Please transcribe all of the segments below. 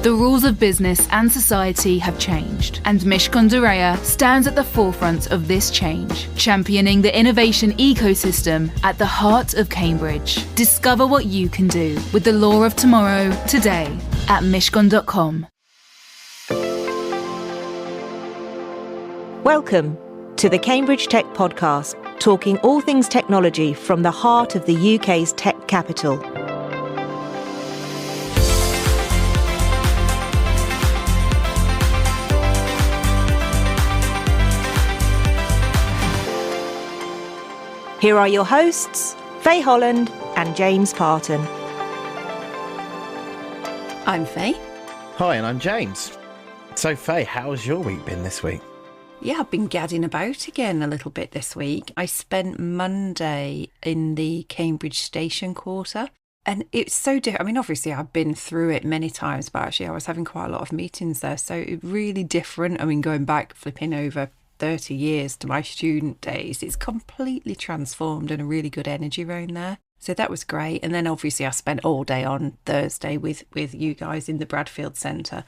The rules of business and society have changed, and Mishcon de Reya stands at the forefront of this change, championing the innovation ecosystem at the heart of Cambridge. Discover what you can do with the law of tomorrow today at mishcon.com. Welcome to the Cambridge Tech Podcast, talking all things technology from the heart of the UK's tech capital. Here are your hosts, Faye Holland and James Parton. I'm Faye. Hi, and I'm James. So, Faye, how's your week been this week? Yeah, I've been gadding about again a little bit this week. I spent Monday in the Cambridge Station Quarter, and it's so different. I mean, obviously, I've been through it many times, but actually I was having quite a lot of meetings there, so it really different. I mean, going back, flipping over 30 years to my student days, it's completely transformed and a really good energy around there. So that was great. And then obviously I spent all day on Thursday with you guys in the Bradfield Centre,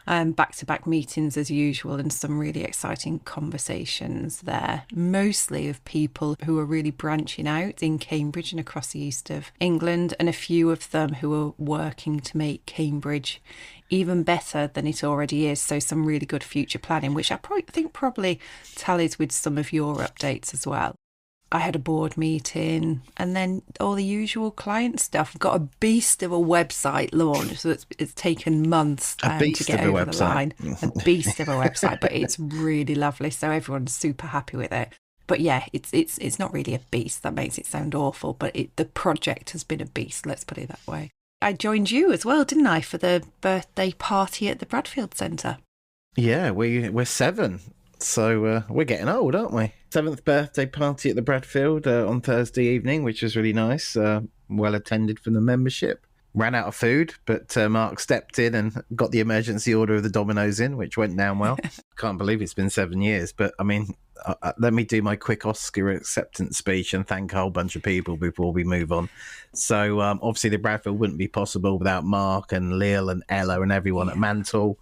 back-to-back meetings as usual, and some really exciting conversations there, mostly of people who are really branching out in Cambridge and across the east of England, and a few of them who are working to make Cambridge even better than it already is. So some really good future planning, which I think probably tallies with some of your updates as well. I had a board meeting and then all the usual client stuff. I've got a beast of a website launch, so it's taken months to get over the line. A beast of a website, but it's really lovely. So everyone's super happy with it. But yeah, it's not really a beast. That makes it sound awful, but the project has been a beast. Let's put it that way. I joined you as well, didn't I, for the birthday party at the Bradfield Centre? Yeah, we're 7. So we're getting old, aren't we? 7th birthday party at the Bradfield on Thursday evening, which was really nice. Well attended for the membership. Ran out of food, but Mark stepped in and got the emergency order of the Domino's in, which went down well. Can't believe it's been 7 years. But I mean, let me do my quick Oscar acceptance speech and thank a whole bunch of people before we move on. So obviously the Bradfield wouldn't be possible without Mark and Lil and Ella and everyone at Mantle.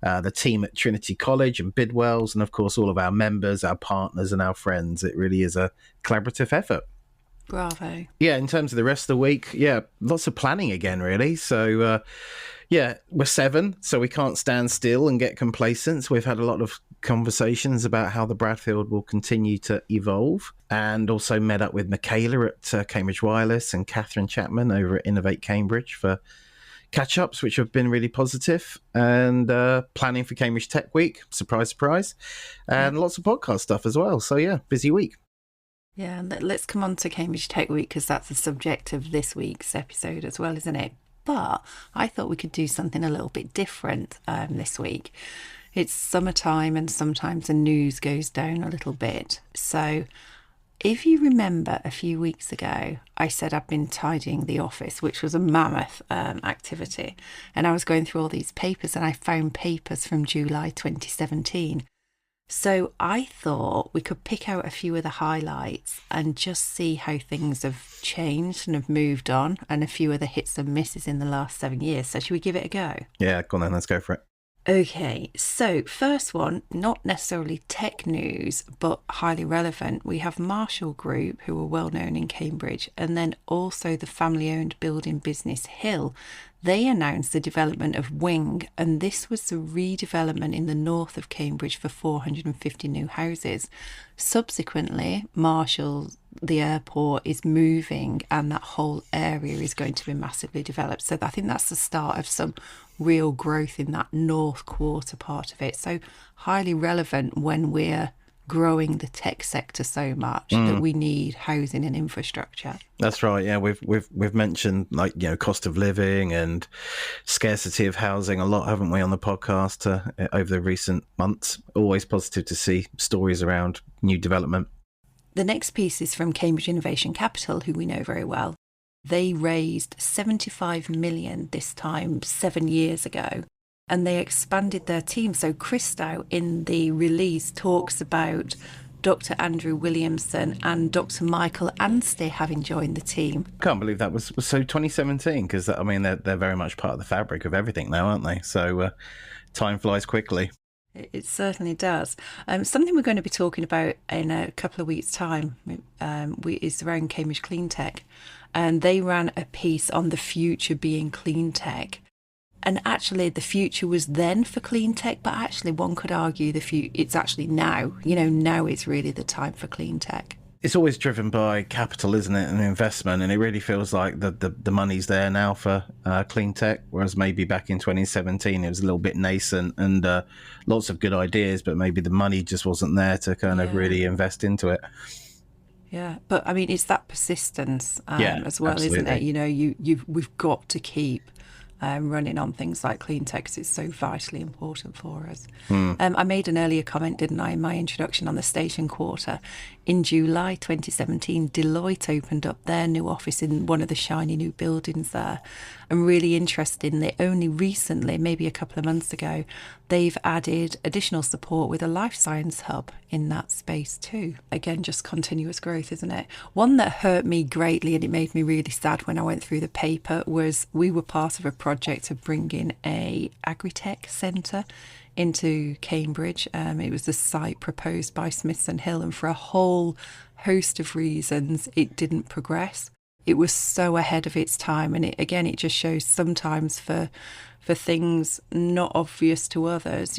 The team at Trinity College and Bidwell's, and of course all of our members, our partners and our friends. It really is a collaborative effort. Bravo. Yeah, in terms of the rest of the week, lots of planning again, really. So, we're 7, so we can't stand still and get complacent. We've had a lot of conversations about how the Bradfield will continue to evolve, and also met up with Michaela at Cambridge Wireless and Catherine Chapman over at Innovate Cambridge for catch-ups, which have been really positive, and planning for Cambridge Tech Week, surprise, and lots of podcast stuff as well. So yeah, busy week. Yeah, and let's come on to Cambridge Tech Week, because that's the subject of this week's episode as well, isn't it? But I thought we could do something a little bit different this week. It's summertime and sometimes the news goes down a little bit. So if you remember a few weeks ago, I said I'd been tidying the office, which was a mammoth activity. And I was going through all these papers and I found papers from July 2017. So I thought we could pick out a few of the highlights and just see how things have changed and have moved on, and a few of the hits and misses in the last 7 years. So should we give it a go? Yeah, go on then, let's go for it. Okay, so first one, not necessarily tech news, but highly relevant. We have Marshall Group, who are well known in Cambridge, and then also the family-owned building business Hill. They announced the development of Wing, and this was the redevelopment in the north of Cambridge for 450 new houses. Subsequently, Marshall, the airport, is moving, and that whole area is going to be massively developed. So I think that's the start of some real growth in that north quarter part of it. So highly relevant when we're growing the tech sector so much that we need housing and infrastructure. That's right. Yeah, we've mentioned, like, cost of living and scarcity of housing a lot, haven't we, on the podcast over the recent months. Always positive to see stories around new development. The next piece is from Cambridge Innovation Capital, who we know very well. They raised 75 million this time 7 years ago, and they expanded their team. So Christo in the release talks about Dr. Andrew Williamson and Dr. Michael Anstey having joined the team. Can't believe that was so 2017, because I mean they're very much part of the fabric of everything now, aren't they? So time flies quickly. It certainly does. Something we're going to be talking about in a couple of weeks' time is around Cambridge Clean Tech. And they ran a piece on the future being clean tech. And actually, the future was then for clean tech, but actually one could argue it's actually now. Now is really the time for clean tech. It's always driven by capital, isn't it, and investment, and it really feels like the money's there now for clean tech, whereas maybe back in 2017 it was a little bit nascent and lots of good ideas, but maybe the money just wasn't there to kind of really invest into it. Yeah, but I mean, it's that persistence as well, absolutely. isn't it? We've got to keep running on things like clean tech because it's so vitally important for us. I made an earlier comment, didn't I, in my introduction on the Station Quarter. In July 2017, Deloitte opened up their new office in one of the shiny new buildings there. And really interestingly, only recently, maybe a couple of months ago, they've added additional support with a life science hub in that space too. Again, just continuous growth, isn't it? One that hurt me greatly and it made me really sad when I went through the paper was we were part of a project to bring in a agri-tech centre into Cambridge. It was the site proposed by Smithson Hill, and for a whole host of reasons it didn't progress. It was so ahead of its time, and it just shows sometimes for things not obvious to others,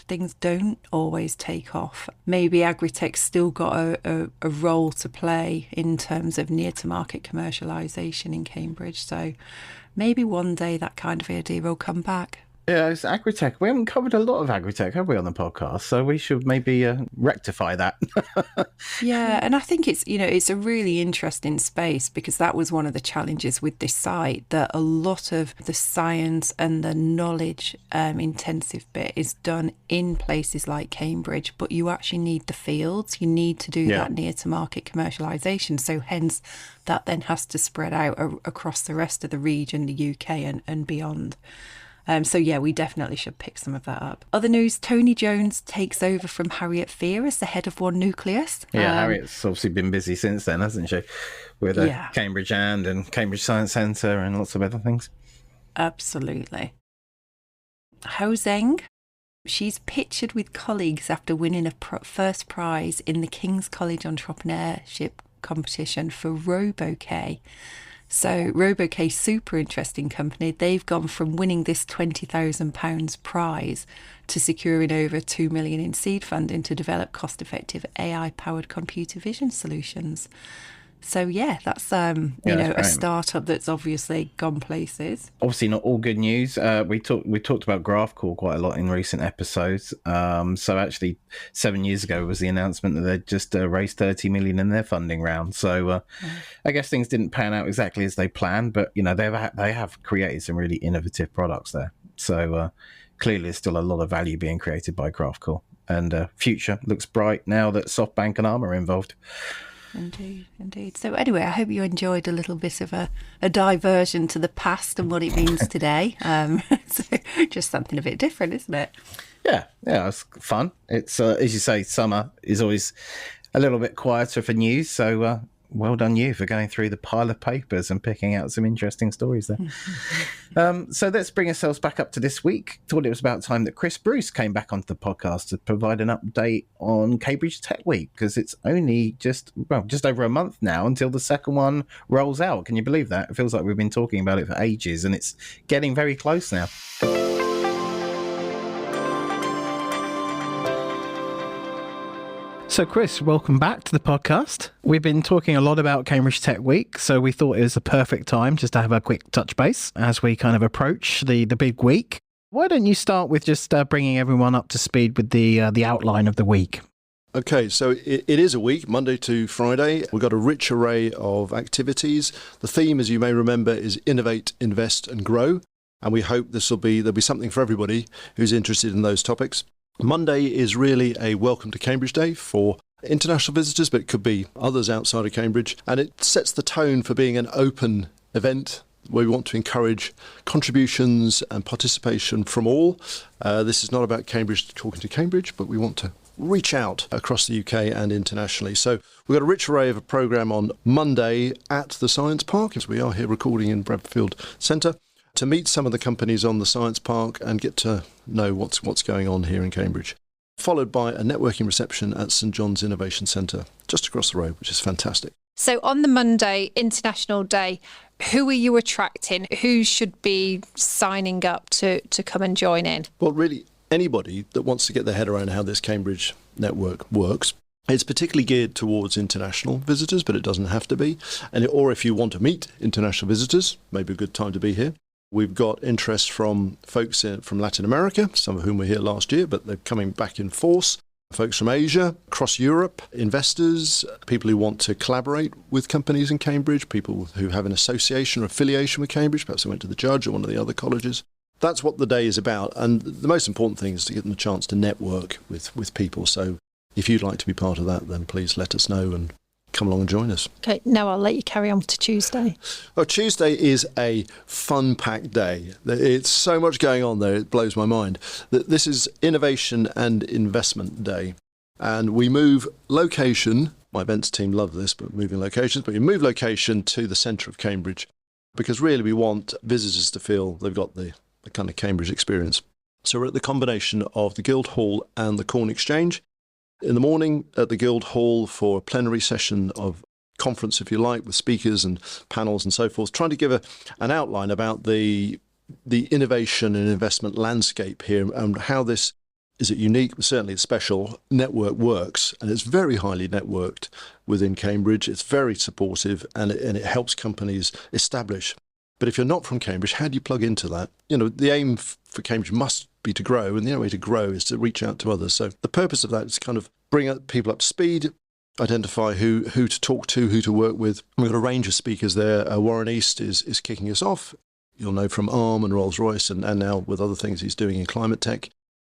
things don't always take off. Maybe agri-tech's still got a role to play in terms of near-to-market commercialisation in Cambridge, so maybe one day that kind of idea will come back. Yeah, it's agri-tech. We haven't covered a lot of agri-tech, have we, on the podcast? So we should maybe rectify that. Yeah, and I think it's a really interesting space, because that was one of the challenges with this site, that a lot of the science and the knowledge intensive bit is done in places like Cambridge, but you actually need the fields. You need to do that near to market commercialisation. So hence that then has to spread out across the rest of the region, the UK and beyond. So yeah, we definitely should pick some of that up. Other news, Tony Jones takes over from Harriet Fear as the head of One Nucleus. Yeah, Harriet's obviously been busy since then, hasn't she? With Cambridge and Cambridge Science Centre and lots of other things. Absolutely. Ho Zheng, she's pictured with colleagues after winning a first prize in the King's College Entrepreneurship competition for RoboK. So RoboK, super interesting company. They've gone from winning this £20,000 prize to securing over $2 million in seed funding to develop cost-effective AI-powered computer vision solutions. So yeah, that's a startup that's obviously gone places. Obviously, not all good news. We talked about GraphCall quite a lot in recent episodes. So actually, 7 years ago was the announcement that they'd just raised $30 million in their funding round. So I guess things didn't pan out exactly as they planned, but they have created some really innovative products there. So clearly, there's still a lot of value being created by GraphCall, and future looks bright now that SoftBank and Arm are involved. Indeed. So anyway, I hope you enjoyed a little bit of a diversion to the past and what it means today. So just something a bit different, isn't it? Yeah, it's fun. It's, as you say, summer is always a little bit quieter for news. So well done you for going through the pile of papers and picking out some interesting stories there. So let's bring ourselves back up to this week. Thought it was about time that Chris Bruce came back onto the podcast to provide an update on Cambridge Tech Week, because it's only just over a month now until the second one rolls out. Can you believe that? It feels like we've been talking about it for ages, and it's getting very close now. So, Chris, welcome back to the podcast. We've been talking a lot about Cambridge Tech Week, so we thought it was a perfect time just to have a quick touch base as we kind of approach the big week. Why don't you start with just bringing everyone up to speed with the outline of the week? Okay, so it is a week, Monday to Friday. We've got a rich array of activities. The theme, as you may remember, is Innovate, Invest and Grow. And we hope there'll be something for everybody who's interested in those topics. Monday is really a welcome to Cambridge Day for international visitors, but it could be others outside of Cambridge. And it sets the tone for being an open event where we want to encourage contributions and participation from all. This is not about Cambridge talking to Cambridge, but we want to reach out across the UK and internationally. So we've got a rich array of a programme on Monday at the Science Park, as we are here recording in Bradfield Centre, to meet some of the companies on the Science Park and get to know what's going on here in Cambridge. Followed by a networking reception at St John's Innovation Centre, just across the road, which is fantastic. So on the Monday, International Day, who are you attracting? Who should be signing up to come and join in? Well, really, anybody that wants to get their head around how this Cambridge network works. It's particularly geared towards international visitors, but it doesn't have to be. Or if you want to meet international visitors, maybe a good time to be here. We've got interest from folks from Latin America, some of whom were here last year, but they're coming back in force. Folks from Asia, across Europe, investors, people who want to collaborate with companies in Cambridge, people who have an association or affiliation with Cambridge, perhaps they went to the Judge or one of the other colleges. That's what the day is about. And the most important thing is to give them a chance to network with people. So if you'd like to be part of that, then please let us know and come along and join us. Okay, now I'll let you carry on to Tuesday. Oh, Tuesday is a fun-packed day. It's so much going on there, it blows my mind. This is Innovation and Investment Day. And we move location, my events team love this, but moving locations, but we move location to the centre of Cambridge because really we want visitors to feel they've got the kind of Cambridge experience. So we're at the combination of the Guildhall and the Corn Exchange. In the morning at the Guildhall for a plenary session of conference, if you like, with speakers and panels and so forth, trying to give an outline about the innovation and investment landscape here and how this, is it unique, but certainly it's special, network works. And it's very highly networked within Cambridge. It's very supportive and it helps companies establish. But if you're not from Cambridge, how do you plug into that? You know, the aim for Cambridge must be to grow, and the only way to grow is to reach out to others. So the purpose of that is to kind of bring people up to speed, identify who to talk to, who to work with. We've got a range of speakers there. Warren East is kicking us off. You'll know from Arm and Rolls-Royce and now with other things he's doing in climate tech.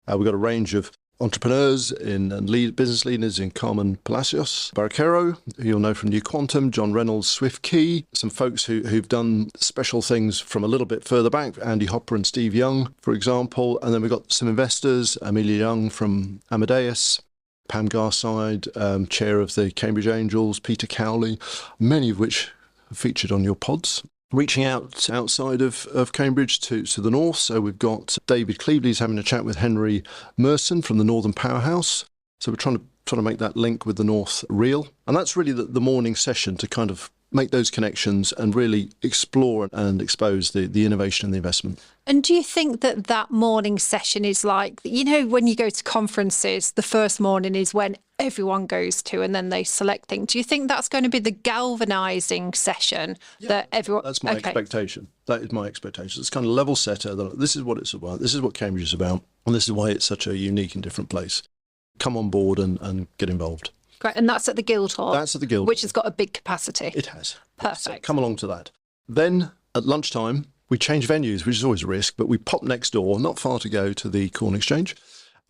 We've got a range of entrepreneurs and business leaders in Carmen Palacios, Barquero, who you'll know from New Quantum, John Reynolds, Swift Key, some folks who've done special things from a little bit further back, Andy Hopper and Steve Young, for example. And then we've got some investors, Amelia Young from Amadeus, Pam Garside, chair of the Cambridge Angels, Peter Cowley, many of which have featured on your pods. Reaching out outside of Cambridge to the north, so we've got David Cleabley's having a chat with Henry Merson from the Northern Powerhouse. So we're trying to make that link with the north real. And that's really the morning session to kind of make those connections and really explore and expose the innovation and the investment. And do you think that morning session is like, you know, when you go to conferences, the first morning is when everyone goes to and then they select things. Do you think that's going to be the galvanising session that everyone... That's my expectation. That is my expectation. It's kind of level setter. This is what it's about. This is what Cambridge is about. And this is why it's such a unique and different place. Come on board and get involved. Great. And that's at the Guildhall? That's at the Guildhall. Which has got a big capacity. It has. Perfect. So come along to that. Then at lunchtime, we change venues, which is always a risk, but we pop next door, not far to go, to the Corn Exchange.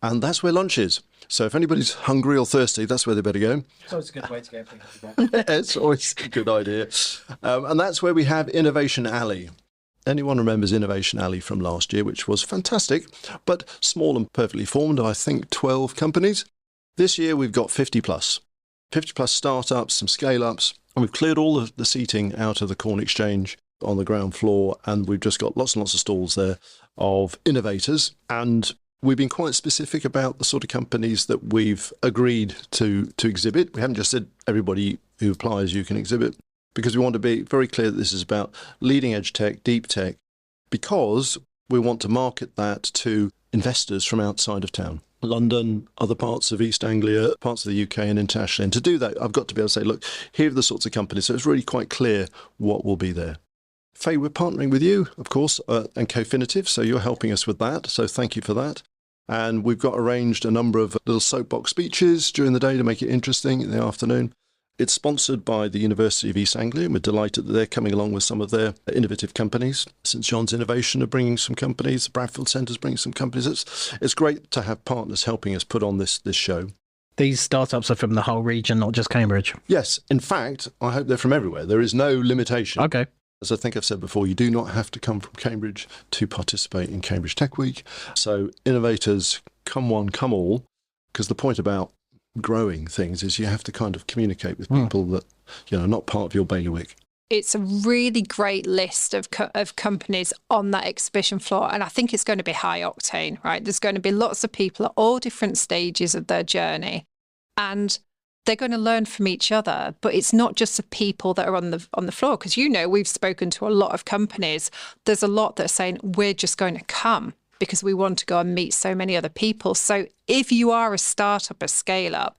And that's where lunch is. So if anybody's hungry or thirsty, that's where they better go. It's always a good way to get things back. It's always a good idea. And that's where we have Innovation Alley. Anyone remembers Innovation Alley from last year, which was fantastic, but small and perfectly formed, I think 12 companies. This year we've got 50 plus startups, some scale-ups, and we've cleared all the seating out of the Corn Exchange on the ground floor, and we've just got lots and lots of stalls there of innovators. And we've been quite specific about the sort of companies that we've agreed to exhibit. We haven't just said everybody who applies you can exhibit, because we want to be very clear that this is about leading edge tech, deep tech, because we want to market that to investors from outside of town. London, other parts of East Anglia, parts of the UK and internationally. And to do that, I've got to be able to say, look, here are the sorts of companies. So it's really quite clear what will be there. Faye, we're partnering with you, of course, and Cofinitiv, so you're helping us with that. So thank you for that. And we've got arranged a number of little soapbox speeches during the day to make it interesting in the afternoon. It's sponsored by the University of East Anglia, and we're delighted that they're coming along with some of their innovative companies. St John's Innovation are bringing some companies, the Bradfield Centre's bringing some companies. It's great to have partners helping us put on this show. These startups are from the whole region, not just Cambridge? Yes. In fact, I hope they're from everywhere. There is no limitation. Okay. As I think I've said before, you do not have to come from Cambridge to participate in Cambridge Tech Week. So innovators, come one, come all. because the point about growing things is you have to kind of communicate with people that, are not part of your bailiwick. It's a really great list of companies on that exhibition floor. And I think it's going to be high octane, right? There's going to be lots of people at all different stages of their journey. And they're going to learn from each other. But it's not just the people that are on the floor. Because, we've spoken to a lot of companies. There's a lot that are saying, we're just going to come because we want to go and meet so many other people. So if you are a startup, a Scaleup,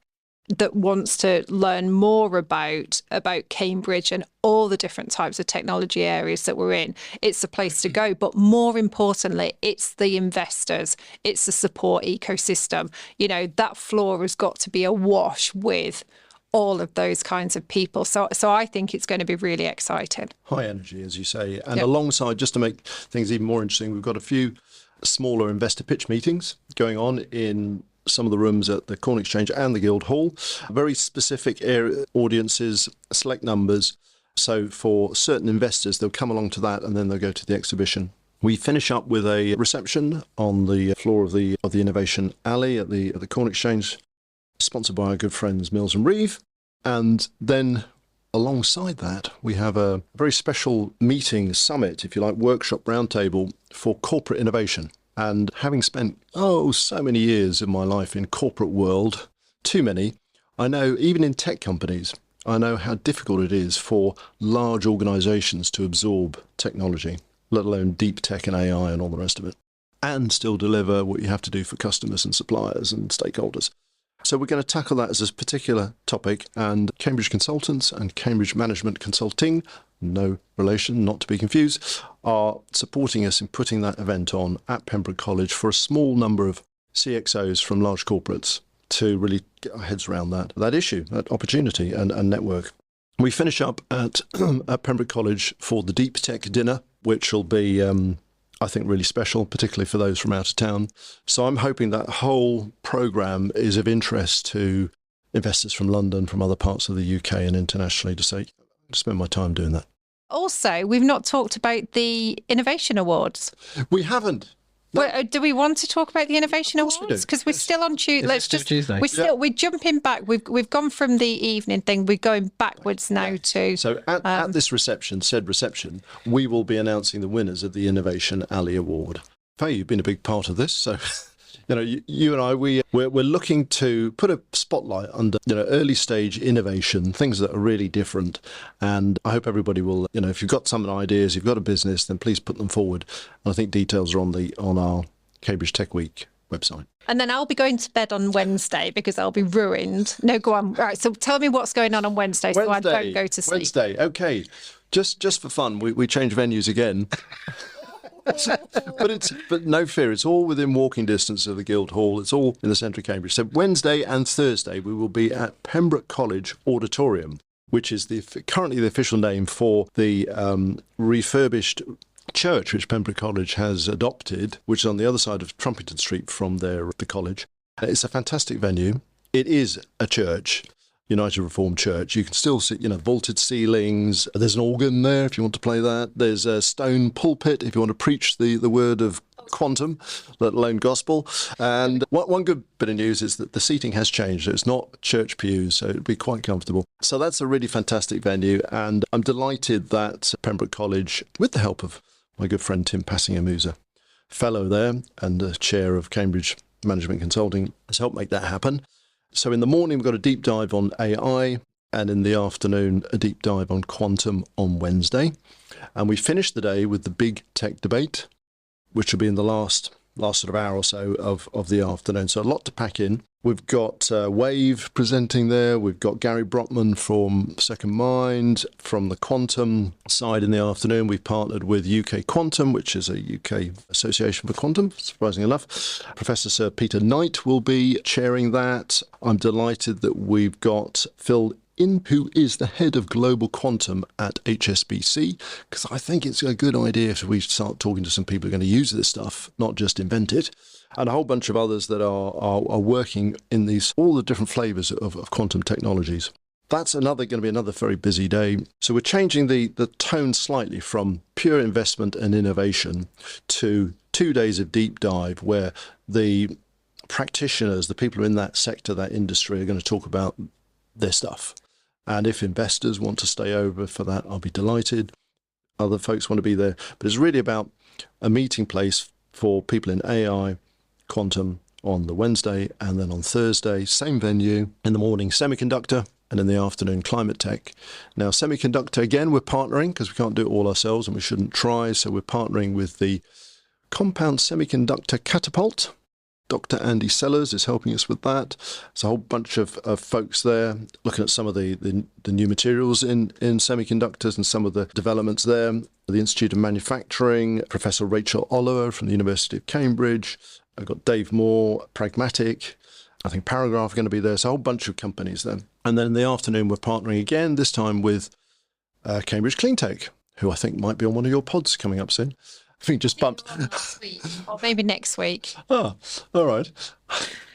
that wants to learn more about Cambridge and all the different types of technology areas that we're in, it's the place to go. But more importantly, it's the investors, it's the support ecosystem. That floor has got to be awash with all of those kinds of people. So I think it's going to be really exciting. High energy, as you say. And alongside, just to make things even more interesting, we've got a few smaller investor pitch meetings going on in some of the rooms at the Corn Exchange and the Guildhall. Very specific audiences, select numbers. So for certain investors, they'll come along to that and then they'll go to the exhibition. We finish up with a reception on the floor of the Innovation Alley at the Corn Exchange, sponsored by our good friends Mills and Reeve. And then alongside that, we have a very special meeting, summit, if you like, workshop roundtable for corporate innovation. And having spent, so many years of my life in corporate world, too many, I know even in tech companies, I know how difficult it is for large organizations to absorb technology, let alone deep tech and AI and all the rest of it, and still deliver what you have to do for customers and suppliers and stakeholders. So we're going to tackle that as a particular topic, and Cambridge Consultants and Cambridge Management Consulting, no relation, not to be confused, are supporting us in putting that event on at Pembroke College for a small number of CXOs from large corporates to really get our heads around that issue, that opportunity and network. We finish up at Pembroke College for the Deep Tech Dinner, which will be, I think, really special, particularly for those from out of town. So I'm hoping that whole programme is of interest to investors from London, from other parts of the UK and internationally, to say, spend my time doing that. Also, we've not talked about the Innovation Awards. We haven't. No. Well, do we want to talk about the Innovation Awards? Because we're still on Tuesday. Tuesday. We're jumping back. We've gone from the evening thing. We're going backwards now to. So at this reception, we will be announcing the winners of the Innovation Alley Award. Faye, you've been a big part of this, so you and I, we're looking to put a spotlight under early stage innovation, things that are really different. And I hope everybody will, if you've got some ideas, you've got a business, then please put them forward. And I think details are on our Cambridge Tech Week website. And then I'll be going to bed on Wednesday because I'll be ruined. No, go on. Right, so tell me what's going on Wednesday so I don't go to sleep. Wednesday, okay. Just for fun, we change venues again. But no fear, it's all within walking distance of the Guildhall. It's all in the centre of Cambridge. So Wednesday and Thursday we will be at Pembroke College Auditorium, which is currently the official name for the refurbished church which Pembroke College has adopted, which is on the other side of Trumpeton Street from the college. It's a fantastic venue. It is a church. United Reformed Church. You can still see, vaulted ceilings. There's an organ there if you want to play that. There's a stone pulpit if you want to preach the word of quantum, let alone gospel. And one good bit of news is that the seating has changed. It's not church pews, so it'll be quite comfortable. So that's a really fantastic venue. And I'm delighted that Pembroke College, with the help of my good friend Tim Passingham, who's a fellow there and a chair of Cambridge Management Consulting, has helped make that happen. So in the morning, we've got a deep dive on AI, and in the afternoon, a deep dive on quantum on Wednesday. And we finish the day with the big tech debate, which will be in the last sort of hour or so of the afternoon. So a lot to pack in. We've got Wave presenting there. We've got Gary Brotman from Second Mind. From the quantum side in the afternoon, we've partnered with UK Quantum, which is a UK Association for Quantum, surprisingly enough. Professor Sir Peter Knight will be chairing that. I'm delighted that we've got Phil who is the head of Global Quantum at HSBC, because I think it's a good idea if we start talking to some people who are going to use this stuff, not just invent it, and a whole bunch of others that are working in all the different flavours of quantum technologies. That's going to be another very busy day. So we're changing the tone slightly from pure investment and innovation to 2 days of deep dive, where the practitioners, the people in that sector, that industry, are going to talk about their stuff. And if investors want to stay over for that, I'll be delighted. Other folks want to be there. But it's really about a meeting place for people in AI, quantum on the Wednesday, and then on Thursday, same venue, in the morning, semiconductor, and in the afternoon, climate tech. Now, semiconductor, again, we're partnering because we can't do it all ourselves and we shouldn't try. So we're partnering with the Compound Semiconductor Catapult. Dr. Andy Sellers is helping us with that. There's a whole bunch of folks there looking at some of the new materials in semiconductors and some of the developments there. The Institute of Manufacturing, Professor Rachel Oliver from the University of Cambridge. I've got Dave Moore, Pragmatic. I think Paragraph are going to be there. So a whole bunch of companies there. And then in the afternoon, we're partnering again, this time with Cambridge Cleantech, who I think might be on one of your pods coming up soon. I think just bumped. Or maybe next week. Oh, all right.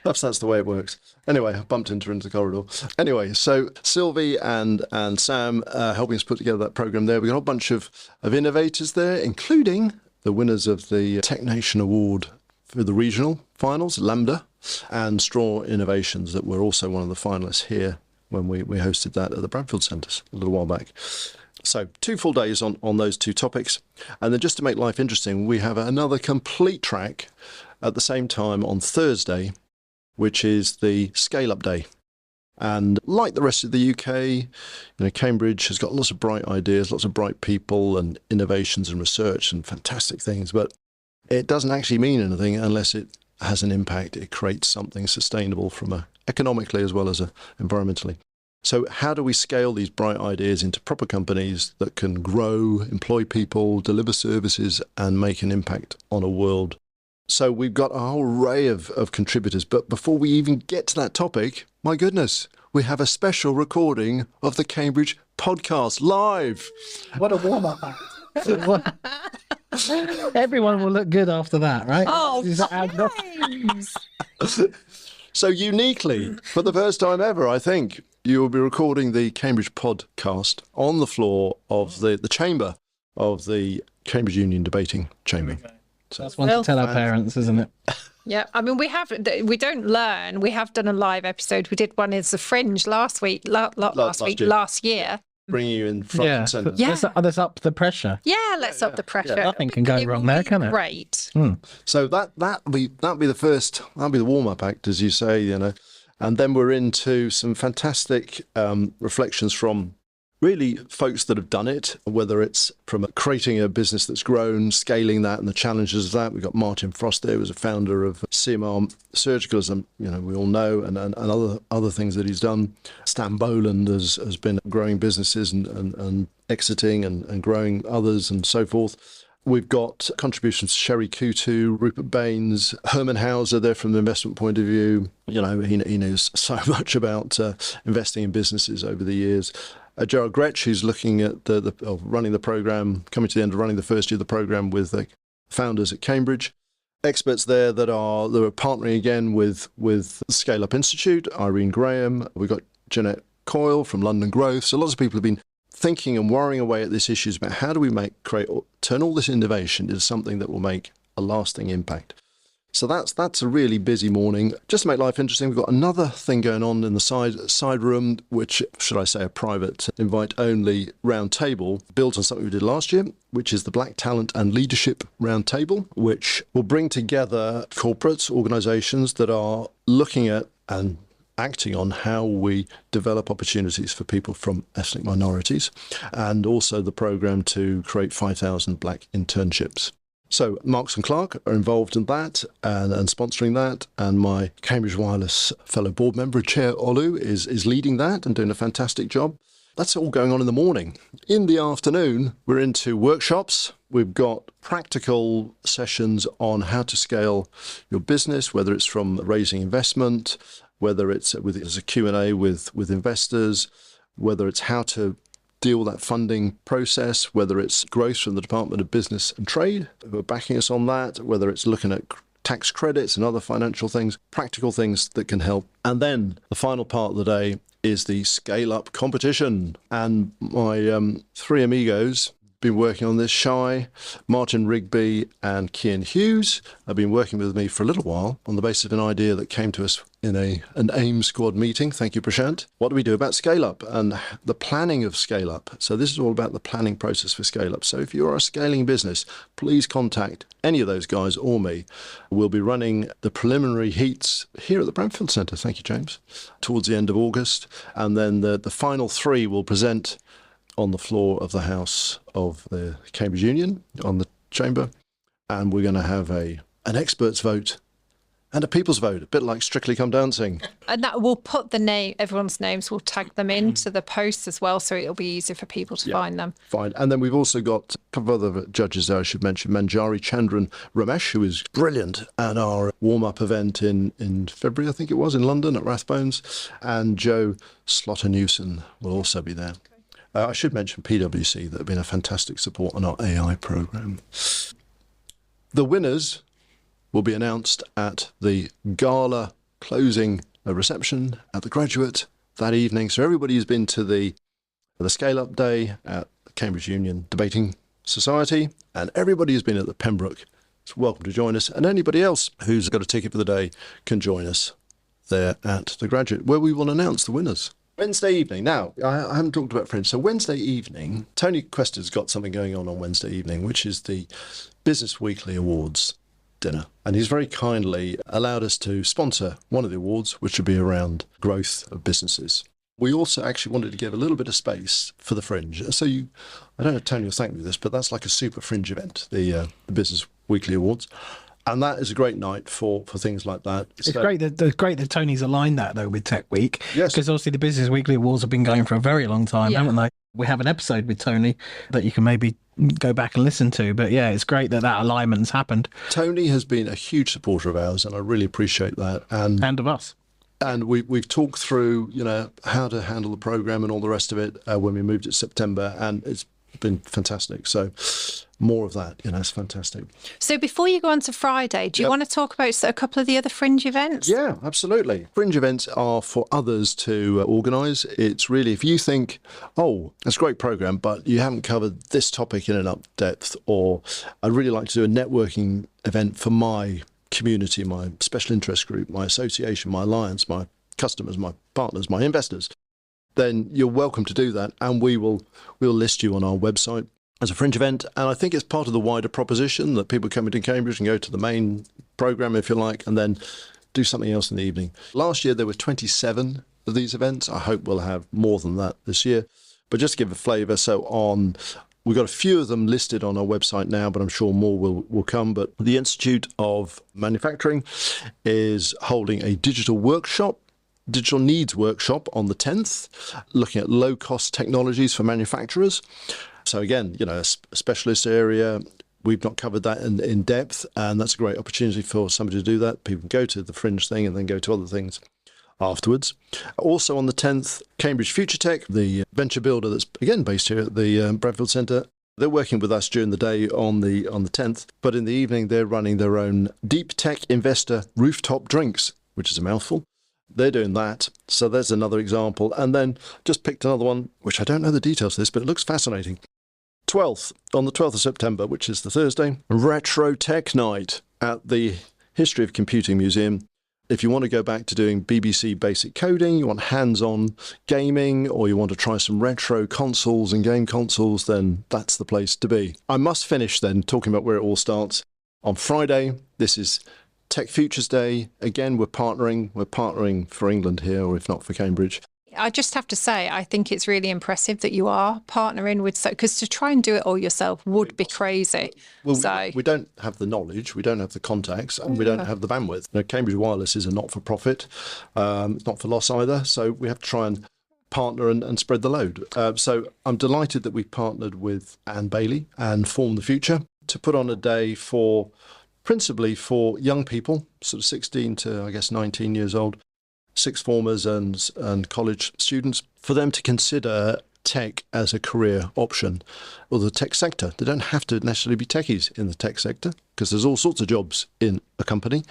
Perhaps that's the way it works. Anyway, I bumped into her into the corridor. Anyway, so Sylvie and Sam helping us put together that program there. We've got a bunch of innovators there, including the winners of the Tech Nation Award for the regional finals, Lambda, and Straw Innovations, that were also one of the finalists here when we hosted that at the Bradfield Centres a little while back. So 2 full days on those 2 topics. And then just to make life interesting, we have another complete track at the same time on Thursday, which is the Scaleup Day. And like the rest of the UK, Cambridge has got lots of bright ideas, lots of bright people and innovations and research and fantastic things, but it doesn't actually mean anything unless it has an impact. It creates something sustainable from economically as well as environmentally. So how do we scale these bright ideas into proper companies that can grow, employ people, deliver services, and make an impact on a world? So we've got a whole array of contributors. But before we even get to that topic, my goodness, we have a special recording of the Cambridge podcast live. What a warm-up act. Everyone will look good after that, right? Oh, So uniquely, for the first time ever, I think, you will be recording the Cambridge podcast on the floor of the chamber of the Cambridge Union Debating Chamber. So that's one to tell our parents, isn't it? Yeah, I mean, we don't learn. We have done a live episode. We did one as a Fringe last year. Bringing you in front and centre. Yeah. Let's up the pressure. Yeah, let's up the pressure. Yeah, nothing can go wrong there, can it? Great. So that'll be the first. That'll be the warm-up act, as you say, and then we're into some fantastic reflections from really folks that have done it, whether it's from creating a business that's grown, scaling that, and the challenges of that. We've got Martin Frost there, who's a founder of CMR Surgical, as we all know, and other things that he's done. Stan Boland has been growing businesses and exiting and growing others and so forth. We've got contributions to Sherry Kutu, Rupert Baines, Herman Hauser there from the investment point of view. He knows so much about investing in businesses over the years. Gerald Gretsch, who's looking at running the programme, coming to the end of running the first year of the programme with the founders at Cambridge. Experts there that are partnering again with Scaleup Institute, Irene Graham. We've got Jeanette Coyle from London Growth. So lots of people have been thinking and worrying away at this issues about how do we turn all this innovation into something that will make a lasting impact. So that's a really busy morning. Just to make life interesting, we've got another thing going on in the side room, which, should I say, a private invite-only roundtable, built on something we did last year, which is the Black Talent and Leadership Roundtable, which will bring together corporates, organisations that are looking at and acting on how we develop opportunities for people from ethnic minorities, and also the programme to create 5,000 black internships. So Marks and Clark are involved in that and sponsoring that, and my Cambridge Wireless fellow board member, Chair Olu, is leading that and doing a fantastic job. That's all going on in the morning. In the afternoon, we're into workshops. We've got practical sessions on how to scale your business, whether it's from raising investment, whether it's as a Q&A with investors, whether it's how to deal with that funding process, whether it's growth from the Department of Business and Trade, who are backing us on that, whether it's looking at tax credits and other financial things, practical things that can help. And then the final part of the day is the Scale Up competition. And my three amigos, been working on this. Shai, Martin Rigby and Kian Hughes have been working with me for a little while on the basis of an idea that came to us in an AIM squad meeting. Thank you, Prashant. What do we do about Scaleup and the planning of Scaleup? So this is all about the planning process for Scaleup. So if you're a scaling business, please contact any of those guys or me. We'll be running the preliminary heats here at the Bradfield Centre. Thank you, James. Towards the end of August. And then the final 3 will present on the floor of the House of the Cambridge Union, on the chamber. And we're going to have an experts vote and a people's vote, a bit like Strictly Come Dancing. And that will put everyone's names, we'll tag them into the posts as well, so it'll be easier for people to find them. Fine. And then we've also got a couple of other judges there I should mention. Manjari Chandran Ramesh, who is brilliant at our warm-up event in February, I think it was, in London at Rathbones. And Joe Slaughter-Newson will also be there. I should mention PwC, that have been a fantastic support on our AI programme. The winners will be announced at the gala closing reception at the Graduate that evening. So everybody who's been to the Scale-Up Day at the Cambridge Union Debating Society, and everybody who's been at the Pembroke is welcome to join us. And anybody else who's got a ticket for the day can join us there at the Graduate, where we will announce the winners. Wednesday evening. Now, I haven't talked about Fringe. So Wednesday evening, Tony Quester's got something going on Wednesday evening, which is the Business Weekly Awards dinner. And he's very kindly allowed us to sponsor one of the awards, which would be around growth of businesses. We also actually wanted to give a little bit of space for the Fringe. So I don't know if Tony will thank me for this, but that's like a super Fringe event, the Business Weekly Awards. And that is a great night for things like that. It's great that Tony's aligned that, though, with Tech Week. Yes. Because obviously the Business Weekly Awards have been going for a very long time, haven't they? We have an episode with Tony that you can maybe go back and listen to. But yeah, it's great that alignment's happened. Tony has been a huge supporter of ours, and I really appreciate that. And of us. And we've talked through, how to handle the programme and all the rest of it when we moved it September, and it's been fantastic. So more of that, it's fantastic. So before you go on to Friday, do you want to talk about a couple of the other Fringe events? Yeah, absolutely. Fringe events are for others to organise. It's really, if you think, it's a great programme, but you haven't covered this topic in enough depth, or I'd really like to do a networking event for my community, my special interest group, my association, my alliance, my customers, my partners, my investors, then you're welcome to do that, and we'll list you on our website as a Fringe event. And I think it's part of the wider proposition that people come into Cambridge and go to the main programme, if you like, and then do something else in the evening. Last year there were 27 of these events. I hope we'll have more than that this year. But just to give a flavour, we've got a few of them listed on our website now, but I'm sure more will come. But the Institute of Manufacturing is holding a digital needs workshop on the 10th, looking at low-cost technologies for manufacturers. So again, a specialist area. We've not covered that in depth, and that's a great opportunity for somebody to do that. People can go to the Fringe thing and then go to other things afterwards. Also on the 10th, Cambridge Future Tech, the venture builder that's again based here at the Bradfield Centre. They're working with us during the day on the 10th, but in the evening they're running their own Deep Tech Investor Rooftop Drinks, which is a mouthful. They're doing that. So there's another example. And then just picked another one, which I don't know the details of this, but it looks fascinating. On the 12th of September, which is the Thursday, Retro Tech Night at the History of Computing Museum. If you want to go back to doing BBC basic coding, you want hands-on gaming, or you want to try some retro consoles and game consoles, then that's the place to be. I must finish then talking about where it all starts. On Friday, this is Tech Futures Day. Again, we're partnering for England here, or if not for Cambridge. I just have to say, I think it's really impressive that you are partnering with, because to try and do it all yourself would be crazy. Well, we don't have the knowledge, we don't have the contacts, and we don't have the bandwidth. Cambridge Wireless is a not-for-profit, not for loss either, so we have to try and partner and spread the load. So I'm delighted that we partnered with Anne Bailey and Form the Future to put on a day principally for young people, sort of 16 to, 19 years old, sixth formers and college students, for them to consider tech as a career option, or the tech sector. They don't have to necessarily be techies in the tech sector, because there's all sorts of jobs in a company.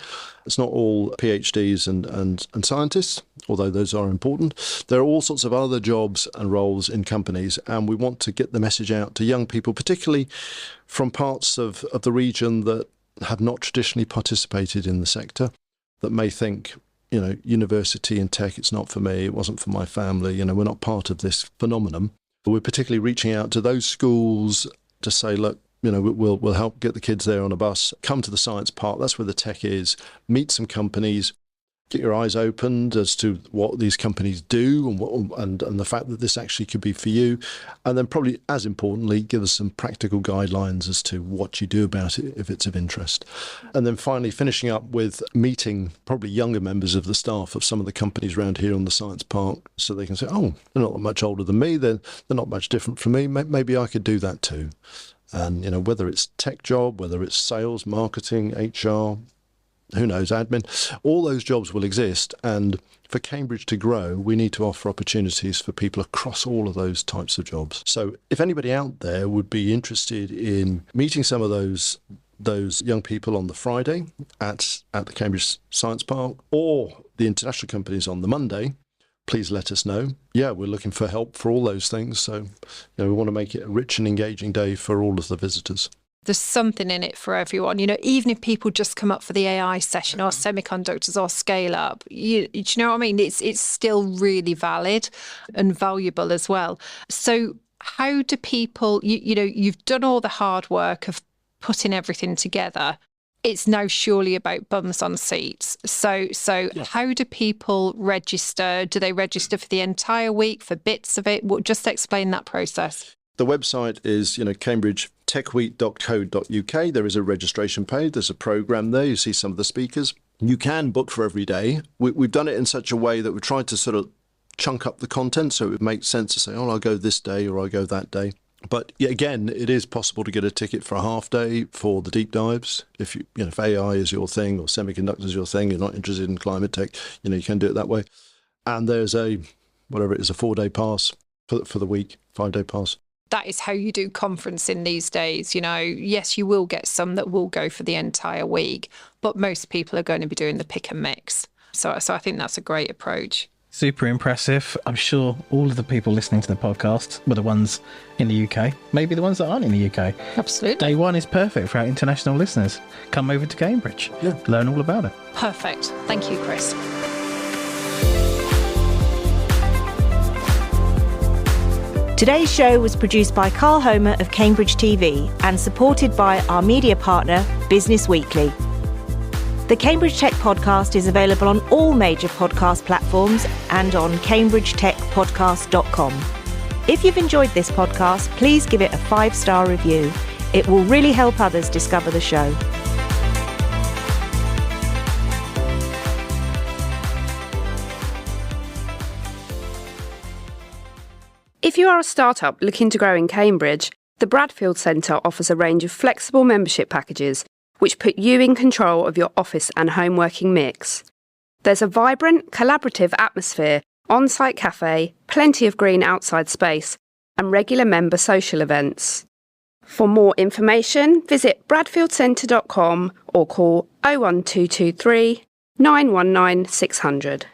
It's not all PhDs and scientists, although those are important. There are all sorts of other jobs and roles in companies, and we want to get the message out to young people, particularly from parts of the region that have not traditionally participated in the sector, that may think, university and tech, it's not for me, it wasn't for my family, we're not part of this phenomenon. We're particularly reaching out to those schools to say, look, we'll help get the kids there on a bus, come to the science park, that's where the tech is, meet some companies, get your eyes opened as to what these companies do and the fact that this actually could be for you. And then probably as importantly, give us some practical guidelines as to what you do about it if it's of interest. And then finally finishing up with meeting probably younger members of the staff of some of the companies around here on the science park, so they can say, oh, they're not much older than me, they're not much different from me, maybe I could do that too. And whether it's tech job, whether it's sales, marketing, HR, who knows, admin, all those jobs will exist. And for Cambridge to grow, we need to offer opportunities for people across all of those types of jobs. So if anybody out there would be interested in meeting some of those young people on the Friday at the Cambridge Science Park, or the international companies on the Monday, please let us know. Yeah, we're looking for help for all those things. So we want to make it a rich and engaging day for all of the visitors. There's something in it for everyone. Even if people just come up for the AI session or semiconductors or Scaleup, do you know what I mean? It's still really valid and valuable as well. So how do people, you've done all the hard work of putting everything together. It's now surely about bums on seats. So yeah. How do people register? Do they register for the entire week, for bits of it? Just explain that process. The website is, cambridgetechweek.co.uk. There is a registration page. There's a program there. You see some of the speakers. You can book for every day. We've done it in such a way that we've tried to sort of chunk up the content so it would make sense to say, oh, I'll go this day or I'll go that day. But again, it is possible to get a ticket for a half day for the deep dives. If if AI is your thing or semiconductors is your thing, you're not interested in climate tech, you can do it that way. And there's a 4-day pass for the week, 5-day pass. That is how you do conferencing these days. Yes, you will get some that will go for the entire week, but most people are going to be doing the pick and mix. So I think that's a great approach. Super impressive. I'm sure all of the people listening to the podcast were the ones in the UK, maybe the ones that aren't in the UK. Absolutely. Day one is perfect for our international listeners. Come over to Cambridge. Yeah. Learn all about it. Perfect. Thank you, Chris. Today's show was produced by Carl Homer of Cambridge TV and supported by our media partner, Business Weekly. The Cambridge Tech Podcast is available on all major podcast platforms and on cambridgetechpodcast.com. If you've enjoyed this podcast, please give it a 5-star review. It will really help others discover the show. If you are a startup looking to grow in Cambridge, the Bradfield Centre offers a range of flexible membership packages which put you in control of your office and home working mix. There's a vibrant, collaborative atmosphere, on-site cafe, plenty of green outside space, and regular member social events. For more information, visit bradfieldcentre.com or call 01223 919 600.